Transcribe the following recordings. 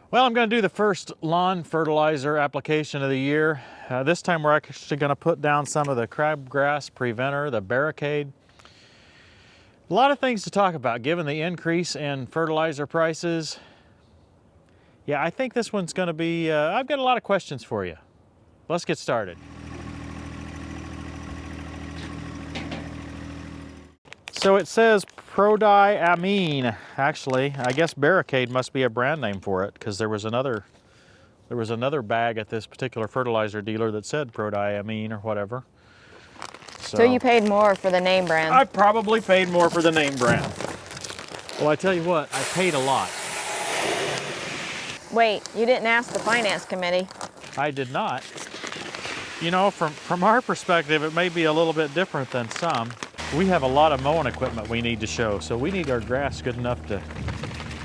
Well, I'm going to do the first lawn fertilizer application of the year. This time we're actually going to put down some of the crabgrass preventer, the barricade. A lot of things to talk about given the increase in fertilizer prices. Yeah, I think this one's going to be, I've got a lot of questions for you. Let's get started. So it says prodiamine. Actually, I guess barricade must be a brand name for it, because there was another bag at this particular fertilizer dealer that said prodiamine or whatever. So you paid more for the name brand? I probably paid more for the name brand. Well, I tell you what, I paid a lot. Wait, you didn't ask the finance committee. I did not. You know, from our perspective, it may be a little bit different than some. We have a lot of mowing equipment we need to show, so we need our grass good enough to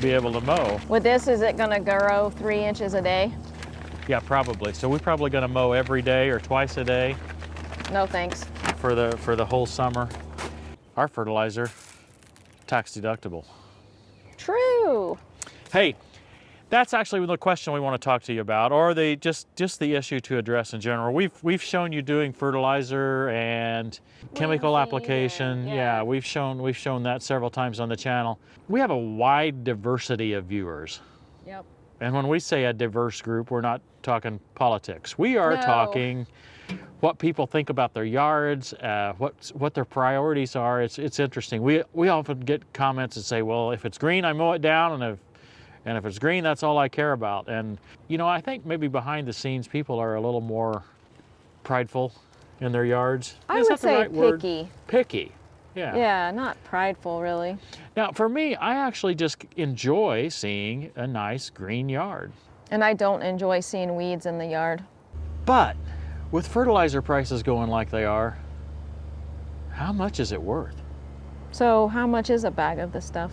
be able to mow. With this, is it gonna grow 3 inches a day? Yeah, probably. So we're probably gonna mow every day or twice a day. No thanks. For the whole summer. Our fertilizer, tax deductible. True. Hey, that's actually the question we want to talk to you about, or just the issue to address in general. We've shown you doing fertilizer and chemical application. Yeah, we've shown that several times on the channel. We have a wide diversity of viewers. Yep. And when we say a diverse group, we're not talking politics. We are talking what people think about their yards, what their priorities are. It's interesting. We often get comments that say, well, if it's green, I mow it down, and if it's green, that's all I care about. And, you know, I think maybe behind the scenes, people are a little more prideful in their yards. I would say picky. Picky, yeah. Yeah, not prideful, really. Now, for me, I actually just enjoy seeing a nice green yard. And I don't enjoy seeing weeds in the yard. But with fertilizer prices going like they are, how much is it worth? So how much is a bag of this stuff?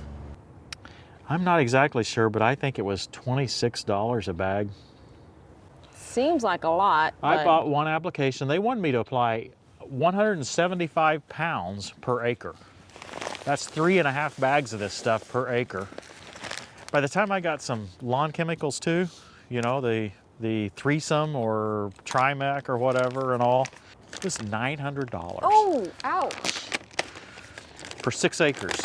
I'm not exactly sure, but I think it was $26 a bag. Seems like a lot. I bought one application. They wanted me to apply 175 pounds per acre. That's 3.5 bags of this stuff per acre. By the time I got some lawn chemicals too, you know, the threesome or Trimec or whatever and all, it was $900. Oh, ouch. For 6 acres.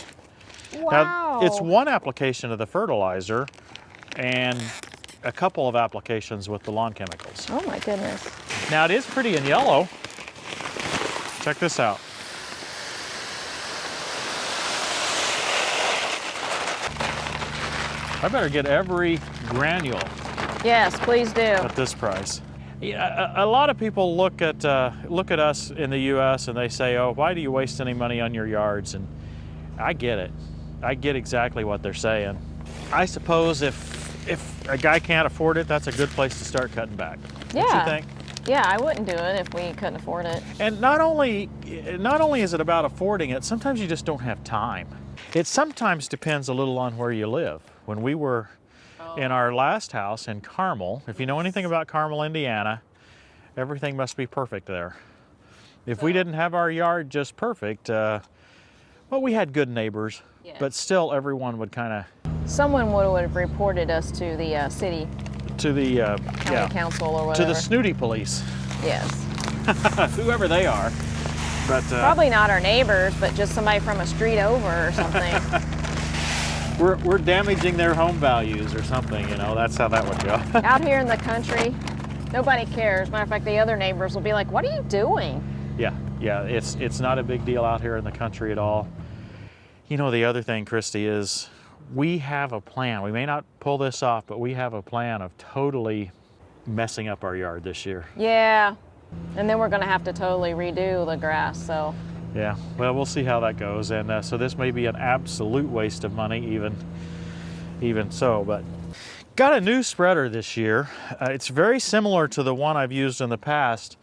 Wow. Now, it's one application of the fertilizer and a couple of applications with the lawn chemicals. Oh my goodness. Now it is pretty in yellow. Check this out. I better get every granule. Yes, please do. At this price. Yeah, a lot of people look at us in the U.S. and they say, "Oh, why do you waste any money on your yards?" And I get it. I get exactly what they're saying. I suppose if a guy can't afford it, that's a good place to start cutting back. Yeah. Don't you think? Yeah, I wouldn't do it if we couldn't afford it. And not only is it about affording it, sometimes you just don't have time. It sometimes depends a little on where you live. When we were in our last house in Carmel, if you know anything about Carmel, Indiana, everything must be perfect there. If we didn't have our yard just perfect, well, we had good neighbors, but still everyone would kind of... Someone would have reported us to the city. To the county council or whatever. To the snooty police. Yes. Whoever they are. But probably not our neighbors, but just somebody from a street over or something. we're damaging their home values or something, you know, that's how that would go. Out here in the country, nobody cares. Matter of fact, the other neighbors will be like, what are you doing? Yeah, it's not a big deal out here in the country at all. You know, the other thing, Christy, is we have a plan. We may not pull this off, but we have a plan of totally messing up our yard this year. Yeah, and then we're gonna have to totally redo the grass, so. Yeah, well, we'll see how that goes. And so this may be an absolute waste of money, even so, but got a new spreader this year. It's very similar to the one I've used in the past,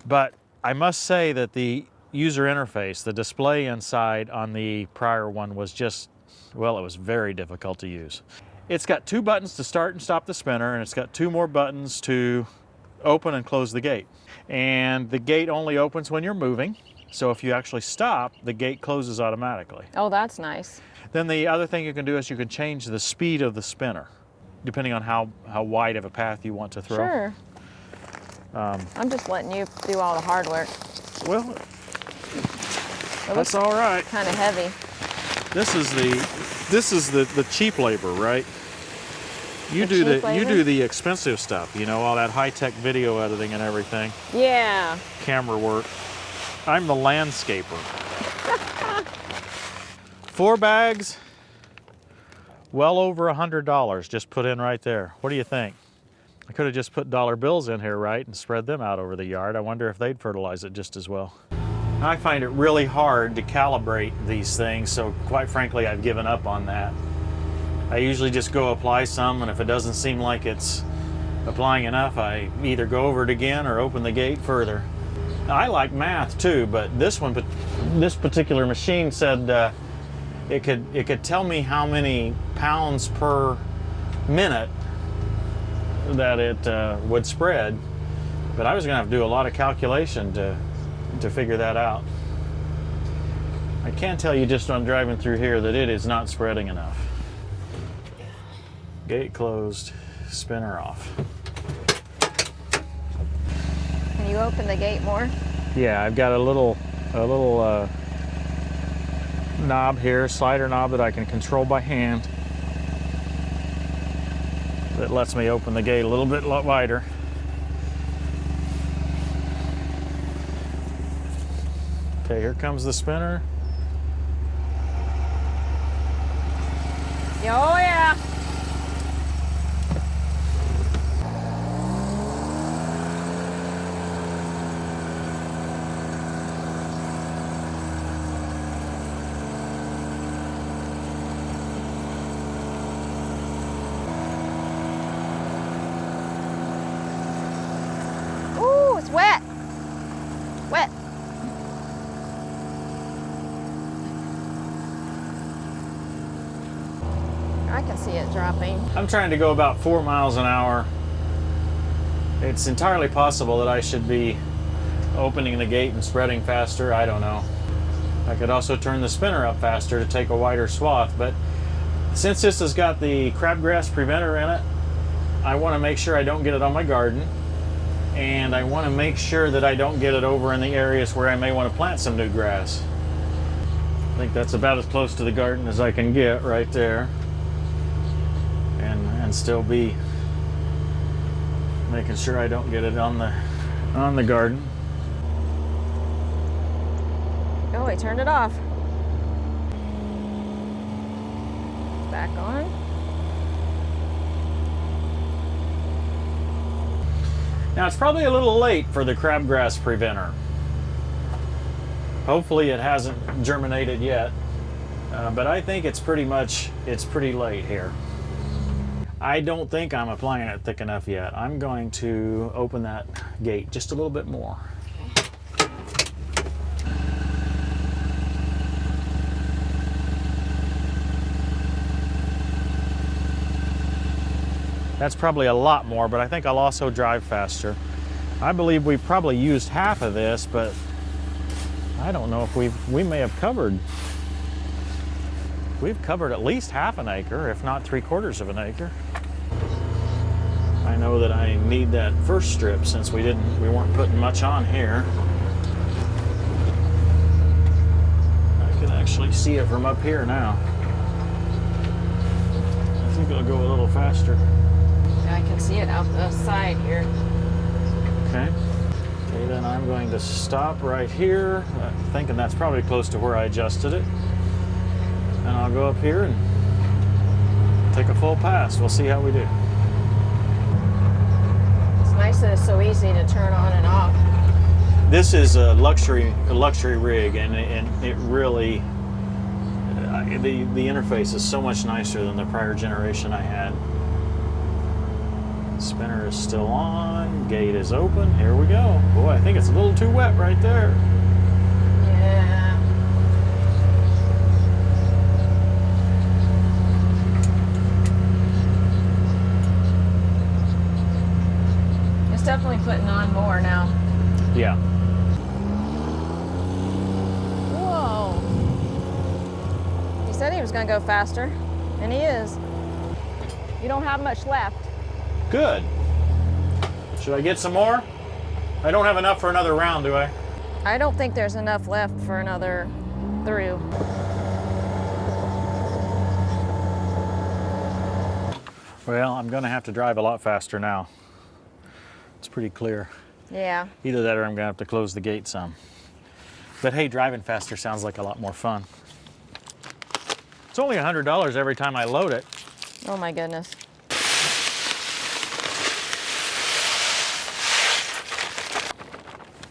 but I must say that the user interface, the display inside on the prior one was just, well, it was very difficult to use. It's got 2 buttons to start and stop the spinner, and it's got 2 more buttons to open and close the gate. And the gate only opens when you're moving, so if you actually stop, the gate closes automatically. Oh, that's nice. Then the other thing you can do is you can change the speed of the spinner. depending on how wide of a path you want to throw. Sure. I'm just letting you do all the hard work. Well, It that's looks all right. kind of heavy. This is the cheap labor, right? You The cheap you labor? do the expensive stuff, you know, all that high-tech video editing and everything, Yeah. camera work. I'm the landscaper. 4 bags, well over $100 just put in right there. What do you think? I could have just put dollar bills in here, right, and spread them out over the yard. I wonder if they'd fertilize it just as well. I find it really hard to calibrate these things, so quite frankly, I've given up on that. I usually just go apply some, and if it doesn't seem like it's applying enough, I either go over it again or open the gate further. I like math too, but this particular machine said it could tell me how many pounds per minute that it would spread, but I was going to have to do a lot of calculation to figure that out. I can tell you just on driving through here that it is not spreading enough. Gate closed, spinner off. Can you open the gate more? Yeah, I've got a little knob here, slider knob that I can control by hand that lets me open the gate a little bit wider. Okay, here comes the spinner. Oh yeah. Ooh, it's wet. Wet. I can see it dropping. I'm trying to go about 4 miles an hour. It's entirely possible that I should be opening the gate and spreading faster. I don't know. I could also turn the spinner up faster to take a wider swath, but since this has got the crabgrass preventer in it, I want to make sure I don't get it on my garden, and I want to make sure that I don't get it over in the areas where I may want to plant some new grass. I think that's about as close to the garden as I can get right there. And still be making sure I don't get it on the garden. Oh, he turned it off. Back on. Now it's probably a little late for the crabgrass preventer. Hopefully it hasn't germinated yet, but I think it's pretty late here. I don't think I'm applying it thick enough yet. I'm going to open that gate just a little bit more. That's probably a lot more, but I think I'll also drive faster. I believe we've probably used half of this, but I don't know if we may have covered. We've covered at least half an acre, if not 3/4 of an acre. I know that I need that first strip since we weren't putting much on here. I can actually see it from up here now. I think it'll go a little faster. I can see it out the side here. Okay. Okay, then I'm going to stop right here, thinking that's probably close to where I adjusted it. And I'll go up here and take a full pass. We'll see how we do. It's nice that it's so easy to turn on and off. This is a luxury rig, and it really, the interface is so much nicer than the prior generation I had. Spinner is still on, gate is open, here we go. Boy, I think it's a little too wet right there. Yeah. It's definitely putting on more now. Yeah. Whoa. He said he was going to go faster, and he is. You don't have much left. Good. Should I get some more? I don't have enough for another round, do I? I don't think there's enough left for another through. Well, I'm gonna have to drive a lot faster now. It's pretty clear. Yeah. Either that or I'm gonna have to close the gate some. But hey, driving faster sounds like a lot more fun. It's only $100 every time I load it. Oh my goodness.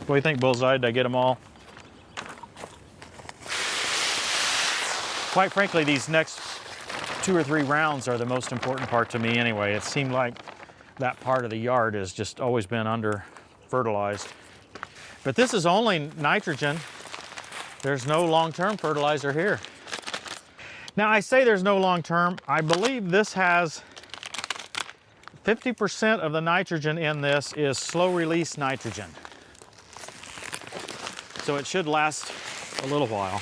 What do you think, Bullseye? Did I get them all? Quite frankly, these next 2 or 3 rounds are the most important part to me anyway. It seemed like that part of the yard has just always been under fertilized. But this is only nitrogen. There's no long-term fertilizer here. Now I say there's no long-term. I believe this has 50% of the nitrogen in this is slow release nitrogen. So it should last a little while.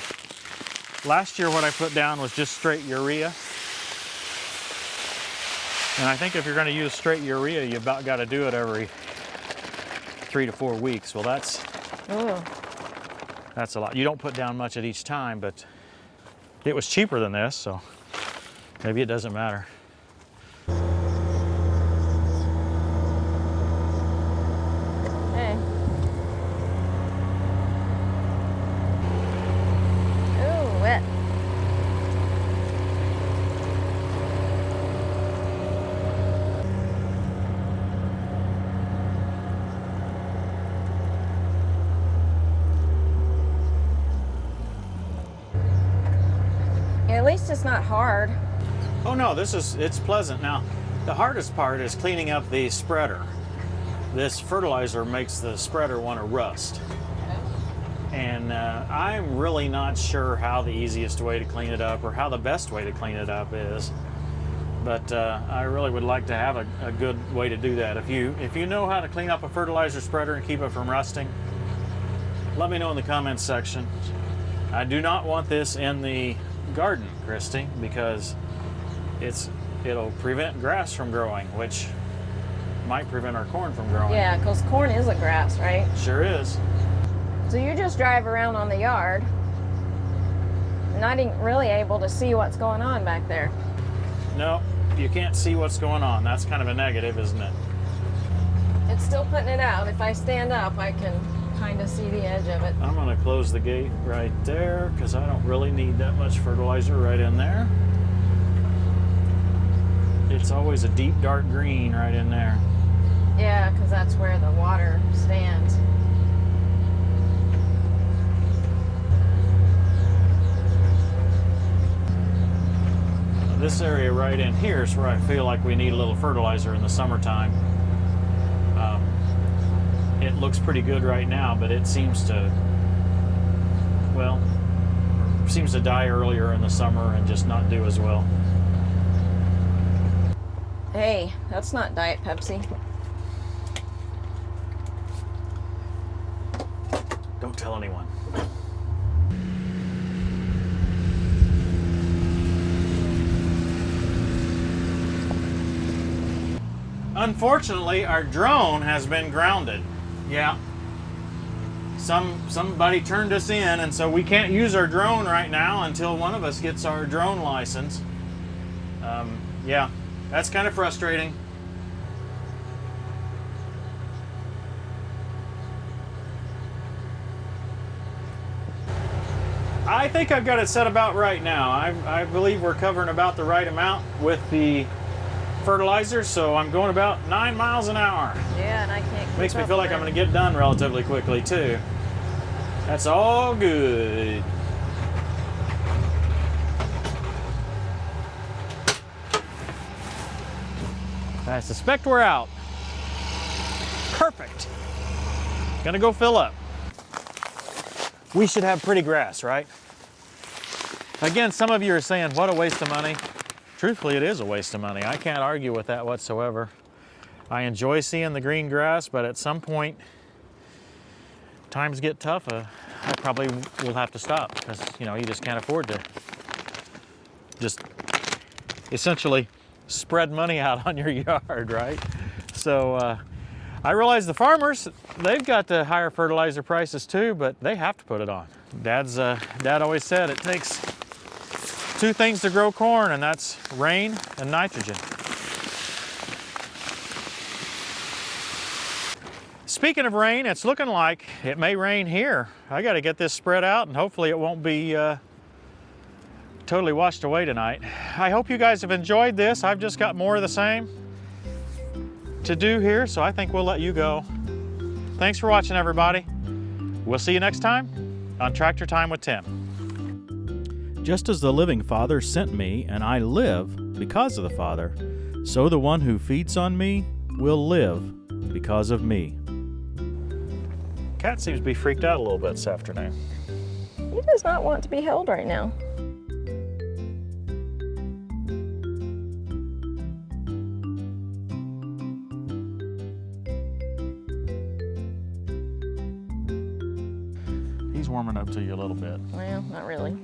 Last year what I put down was just straight urea. And I think if you're gonna use straight urea, you about gotta do it every 3 to 4 weeks. Well, that's a lot. You don't put down much at each time, but it was cheaper than this, so maybe it doesn't matter. Hey. Ooh, wet. At least it's not hard. Oh no, it's pleasant. Now, the hardest part is cleaning up the spreader. This fertilizer makes the spreader want to rust. And I'm really not sure how the easiest way to clean it up or how the best way to clean it up is. But I really would like to have a good way to do that. If you know how to clean up a fertilizer spreader and keep it from rusting, let me know in the comments section. I do not want this in the garden, Christy, because it'll prevent grass from growing, which might prevent our corn from growing. Yeah, because corn is a grass, right? Sure is. So you just drive around on the yard, not even really able to see what's going on back there. No, you can't see what's going on. That's kind of a negative, isn't it? It's still putting it out. If I stand up, I can kind of see the edge of it. I'm gonna close the gate right there because I don't really need that much fertilizer right in there. It's always a deep dark green right in there. Yeah, because that's where the water stands. This area right in here is where I feel like we need a little fertilizer in the summertime. It looks pretty good right now, but it seems to, well, seems to die earlier in the summer and just not do as well. Hey, that's not Diet Pepsi. Don't tell anyone. Unfortunately, our drone has been grounded. Yeah. Somebody turned us in, and so we can't use our drone right now until one of us gets our drone license. Yeah, that's kind of frustrating. I think I've got it set about right now. I believe we're covering about the right amount with the fertilizer, so I'm going about 9 miles an hour. Yeah, and I can't keep Makes me up feel like with I'm it. going to get done relatively quickly too. That's all good. I suspect we're out. Perfect. Gonna go fill up. We should have pretty grass, right? Again, some of you are saying, what a waste of money. Truthfully, it is a waste of money. I can't argue with that whatsoever. I enjoy seeing the green grass, but at some point, times get tough. I probably will have to stop because, you know, you just can't afford to just essentially spread money out on your yard, right? So I realize the farmers, they've got the higher fertilizer prices too, but they have to put it on. Dad always said it takes two things to grow corn, and that's rain and nitrogen. Speaking of rain, it's looking like it may rain here. I got to get this spread out, and hopefully it won't be totally washed away tonight. I hope you guys have enjoyed this. I've just got more of the same to do here, so I think we'll let you go. Thanks for watching, everybody. We'll see you next time on Tractor Time with Tim. Just as the living Father sent me, and I live because of the Father, so the one who feeds on me will live because of me. Cat seems to be freaked out a little bit this afternoon. He does not want to be held right now. He's warming up to you a little bit. Well, not really.